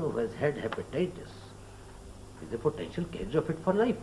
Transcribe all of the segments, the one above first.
who has had hepatitis is a potential carrier of it for life.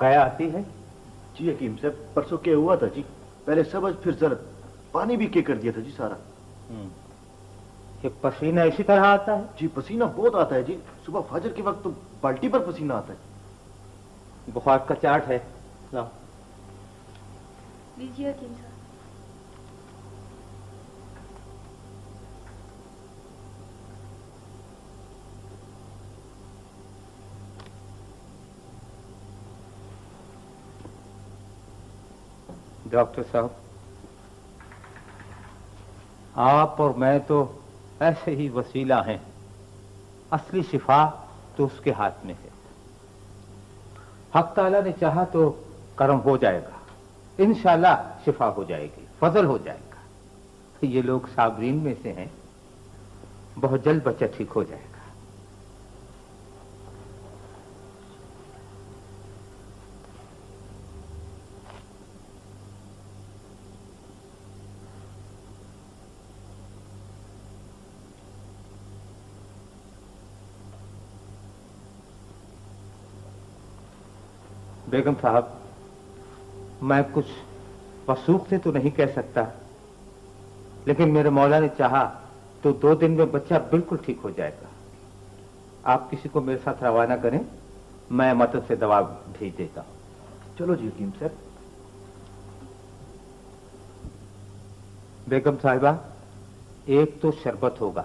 قیا آتی ہے؟ جی حکیم صاحب پرسوں کیا ہوا تھا جی، پہلے سبز پھر زرد، پانی بھی کے کر دیا تھا جی سارا۔ یہ پسینہ اسی طرح آتا ہے؟ جی پسینہ بہت آتا ہے جی، صبح فجر کے وقت تو بالٹی پر پسینہ آتا ہے۔ بخار کا چارٹ ہے، لاؤ لیجیے حکیم صاحب۔ ڈاکٹر صاحب، آپ اور میں تو ایسے ہی وسیلہ ہیں، اصلی شفا تو اس کے ہاتھ میں ہے۔ حق تعالیٰ نے چاہا تو کرم ہو جائے گا، انشاءاللہ شفا ہو جائے گی، فضل ہو جائے گا۔ یہ لوگ صابرین میں سے ہیں، بہت جلد بچہ ٹھیک ہو جائے گا۔ بیگم صاحب، میں کچھ وثوق سے تو نہیں کہہ سکتا، لیکن میرے مولا نے چاہا تو 2 دن میں بچہ بالکل ٹھیک ہو جائے گا۔ آپ کسی کو میرے ساتھ روانہ کریں، میں مطلب سے دوا بھیج دیتا ہوں۔ چلو جی حکیم صاحب۔ بیگم صاحبہ، ایک تو شربت ہوگا،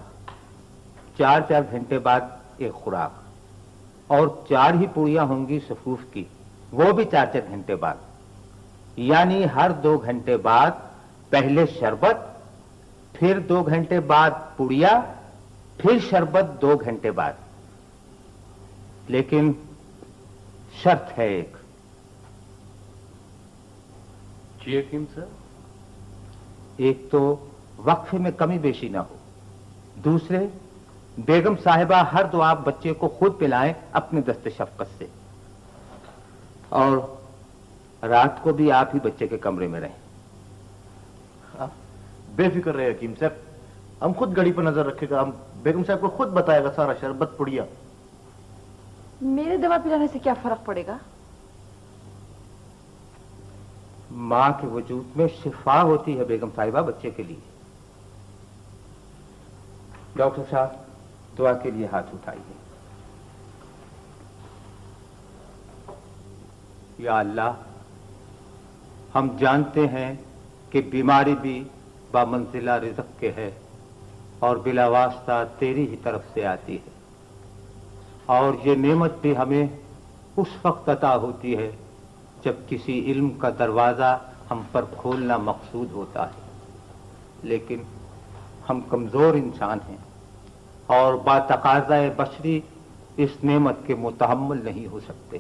4 گھنٹے بعد ایک خوراک، اور 4 ہی پوڑیاں ہوں گی سفوف کی، وہ بھی 4 گھنٹے بعد، یعنی ہر 2 گھنٹے بعد پہلے شربت، پھر 2 گھنٹے بعد پوڑیا، پھر شربت 2 گھنٹے بعد۔ لیکن شرط ہے ایک۔ جی حکیم صاحب۔ ایک تو وقفے میں کمی بیشی نہ ہو، دوسرے بیگم صاحبہ ہر دعا بچے کو خود پلائیں اپنے دست شفقت سے، اور رات کو بھی آپ ہی بچے کے کمرے میں رہیں۔ بے فکر رہے حکیم صاحب، ہم خود گڑی پر نظر رکھے گا، ہم بیگم صاحب کو خود بتائے گا سارا شربت پڑیا۔ میرے دوا پلانے سے کیا فرق پڑے گا؟ ماں کے وجود میں شفا ہوتی ہے بیگم صاحبہ بچے کے لیے۔ ڈاکٹر صاحب، دعا کے لیے ہاتھ اٹھائیے۔ یا اللہ، ہم جانتے ہیں کہ بیماری بھی بامنزلہ رزق کے ہے، اور بلا واسطہ تیری ہی طرف سے آتی ہے، اور یہ نعمت بھی ہمیں اس وقت عطا ہوتی ہے جب کسی علم کا دروازہ ہم پر کھولنا مقصود ہوتا ہے، لیکن ہم کمزور انسان ہیں اور با تقاضۂ بشری اس نعمت کے متحمل نہیں ہو سکتے۔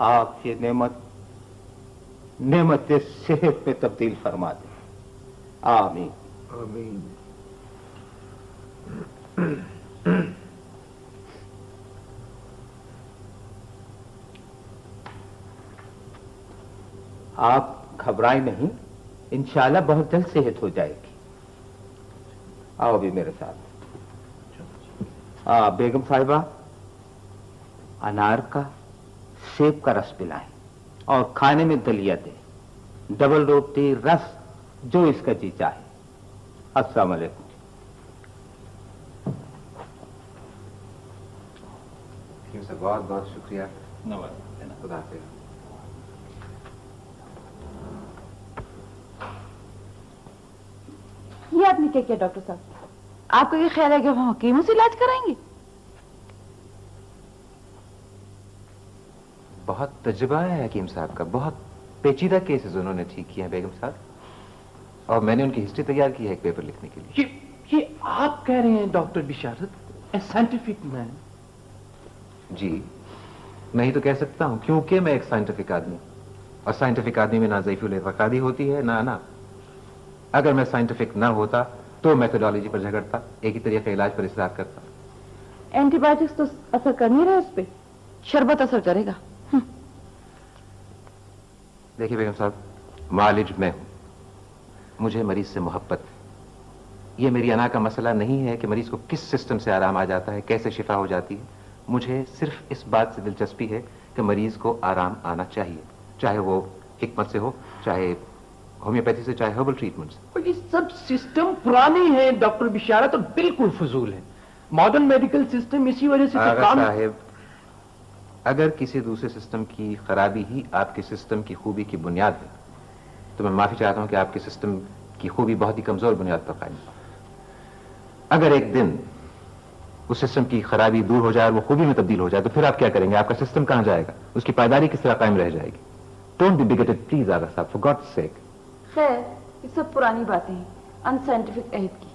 آپ یہ نعمت صحت میں تبدیل فرما دیں، آمین آمین۔ آپ گھبرائیں نہیں، انشاءاللہ بہت جلد صحت ہو جائے گی۔ آؤ بھی میرے ساتھ۔ بیگم صاحبہ، انار کا، سیب کا رس پلائیں، اور کھانے میں دلیا دیں، ڈبل روٹی، رس، جو اس کا جی چاہے۔ السلام علیکم۔ بہت بہت شکریہ۔ خدا حافظ۔ یہ آپ نے کیا کیا ڈاکٹر صاحب؟ آپ کا یہ خیال ہے کہ وہ حکیموں سے علاج کرائیں گے؟ بہت تجربہ ہے حکیم صاحب کا، بہت پیچیدہ کیسز انہوں نے ٹھیک کیے ہیں بیگم صاحب، اور میں نے ان کی ہسٹری تیار کی ہے ایک پیپر لکھنے کے لیے۔ یہ آپ کہہ رہے ہیں ڈاکٹر بشارت، اے سائنٹیفک مین؟ جی میں ہی تو کہہ سکتا ہوں، کیونکہ میں ایک سائنٹیفک آدمی، اور سائنٹیفک آدمی میں نہ ضعیف الاعتقادی ہوتی ہے نہ اگر میں سائنٹیفک نہ ہوتا تو میتھڈالوجی پر جھگڑتا، ایک ہی طریقے علاج پر اصرار کرتا۔ اینٹی بایوٹکس تو اثر کر نہیں رہے اس پہ، شربت اثر کرے گا۔ دیکھیے بیگم صاحب، معالج میں ہوں، مجھے مریض سے محبت ہے۔ یہ میری انا کا مسئلہ نہیں ہے کہ مریض کو کس سسٹم سے آرام آ جاتا ہے، کیسے شفا ہو جاتی ہے، مجھے صرف اس بات سے دلچسپی ہے کہ مریض کو آرام آنا چاہیے، چاہے وہ حکمت سے ہو، چاہے ہومیوپیتھی سے، چاہے ہربل ٹریٹمنٹ سے۔ اور یہ سب سسٹم پرانے ہیں ڈاکٹر بشارت، اور بالکل فضول ہے۔ ماڈرن میڈیکل سسٹم اسی وجہ سے آغا کام صاحب، اگر کسی دوسرے سسٹم کی خرابی ہی آپ کے سسٹم کی خوبی کی بنیاد ہے تو میں معافی چاہتا ہوں کہ آپ کے سسٹم کی خوبی بہت ہی کمزور بنیاد پر قائم ہے۔ اگر ایک دن اس سسٹم کی خرابی دور ہو جائے اور وہ خوبی میں تبدیل ہو جائے تو پھر آپ کیا کریں گے؟ آپ کا سسٹم کہاں جائے گا؟ اس کی پائیداری کس طرح قائم رہ جائے گی؟ ڈونٹ بی بگیٹڈ پلیز آغا صاحب، فار گاڈز سیک۔ خیر یہ سب پرانی باتیں ہیں، ان سائنٹیفک عہد کی۔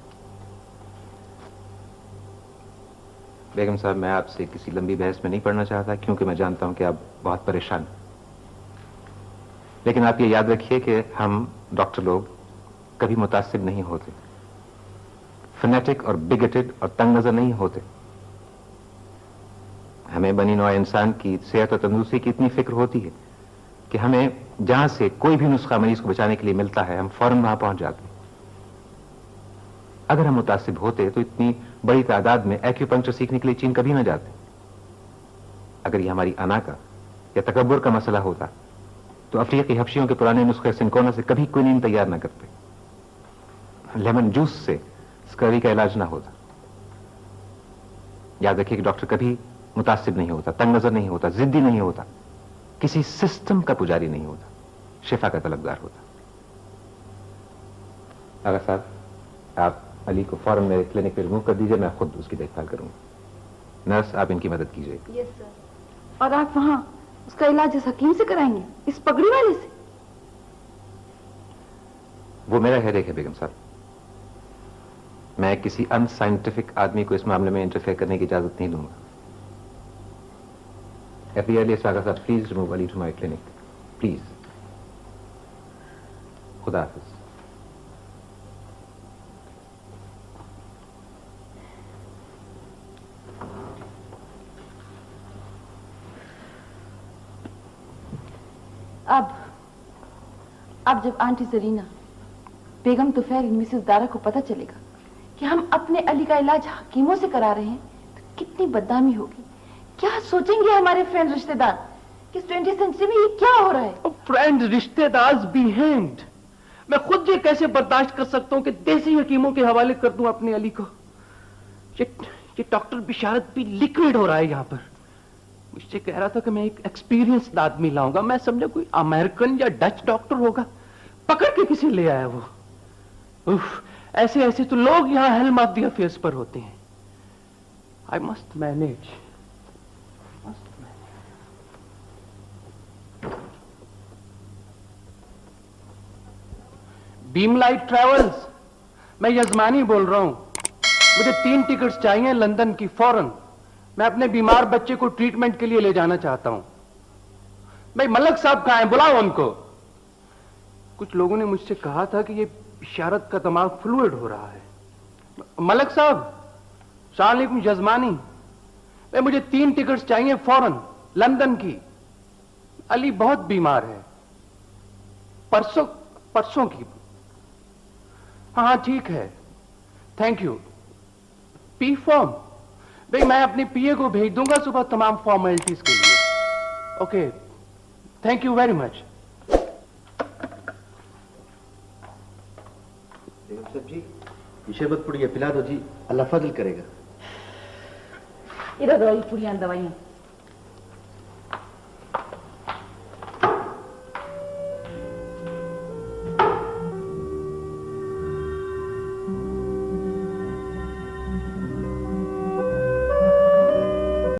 بیگم صاحب، میں آپ سے کسی لمبی بحث میں نہیں پڑھنا چاہتا کیونکہ میں جانتا ہوں کہ آپ بہت پریشان ہیں، لیکن آپ یہ یاد رکھیے کہ ہم ڈاکٹر لوگ کبھی متعصب نہیں ہوتے، فنیٹک اور بگیٹڈ اور تنگ نظر نہیں ہوتے۔ ہمیں بنی نوع انسان کی صحت اور تندرستی کی اتنی فکر ہوتی ہے کہ ہمیں جہاں سے کوئی بھی نسخہ مریض کو بچانے کے لیے ملتا ہے ہم فوراً وہاں پہنچ جاتے ہیں۔ اگر ہم متعصب ہوتے تو اتنی بڑی تعداد میں ایکیوپنکچر سیکھنے کے لیے چین کبھی نہ جاتے۔ اگر یہ ہماری انا کا یا تکبر کا مسئلہ ہوتا تو افریقی حبشیوں کے پرانے نسخے سنکونا سے کبھی کوئنین تیار نہ کرتے، لیمن جوس سے اسکرری کا علاج نہ ہوتا۔ یاد رکھیے کہ ڈاکٹر کبھی متعصب نہیں ہوتا، تنگ نظر نہیں ہوتا، ضدی نہیں ہوتا، کسی سسٹم کا پجاری نہیں ہوتا، شفا کا طلبگار ہوتا۔ آغا صاحب، آپ علی کو فوراً میرے کلینک پہ ریموو کر دیجیے، میں خود اس کی دیکھ بھال کروں گا۔ نرس، آپ ان کی مدد کیجیے۔ یس سر۔ اور آپ وہاں اس کا علاج اس حکیم سے کرائیں گے، اس پگڑی والے سے؟ وہ میرا ہیڈیک ہے بیگم صاحب، میں کسی ان سائنٹیفک آدمی کو اس معاملے میں انٹرفیئر کرنے کی اجازت نہیں دوں گا۔ ایٹ دی ارلیسٹ آغا صاحب، please remove Ali to my clinic, please. خدا حافظ۔ اب جب آنٹی زرینہ، بیگم طفیل، مسز دارا کو پتہ چلے گا کہ ہم اپنے علی کا علاج حکیموں سے کرا رہے ہیں تو کتنی بدنامی ہوگی، کیا سوچیں گے ہمارے فرینڈ رشتہ دار کہ 20th سینچری میں یہ کیا ہو رہا ہے؟ فرینڈ رشتے دار بھی ہینڈ، میں خود یہ کیسے برداشت کر سکتا ہوں کہ دیسی حکیموں کے حوالے کر دوں اپنے علی کو؟ یہ ڈاکٹر بشارت بھی لیکوڈ ہو رہا ہے یہاں پر۔ مجھ سے کہہ رہا تھا کہ میں ایک ایکسپیرینسڈ آدمی لاؤں گا، میں سمجھا کوئی امریکن یا ڈچ ڈاکٹر ہوگا، پکڑ کے کسی لے آیا وہ۔ ایسے ایسے تو لوگ یہاں ہیلم آف دی افیئرس پر ہوتے ہیں۔ I must manage. Beam light travels, میں یزمانی بول رہا ہوں، مجھے 3 ٹکٹس چاہیے لندن کی فوراً، میں اپنے بیمار بچے کو ٹریٹمنٹ کے لیے لے جانا چاہتا ہوں۔ بھائی ملک صاحب کہاں ہیں؟ بلاؤ ان کو۔ کچھ لوگوں نے مجھ سے کہا تھا کہ یہ بشارت کا دماغ فلوئڈ ہو رہا ہے۔ ملک صاحب، السلام علیکم یزمانی، بھائی مجھے 3 ٹکٹس چاہیے فوراً لندن کی، علی بہت بیمار ہے، پرسوں کی۔ ہاں ٹھیک ہے، تھینک یو۔ پی فارم، بھئی میں اپنے پی اے کو بھیج دوں گا صبح تمام فارمیلٹیز کے لیے۔ Okay, thank you very much. بیگم صاحب جی، یہ شربت پڑی ہے، پلا دو جی، اللہ فضل کرے گا۔ ادھر دوائی پوڑیاں دوائیاں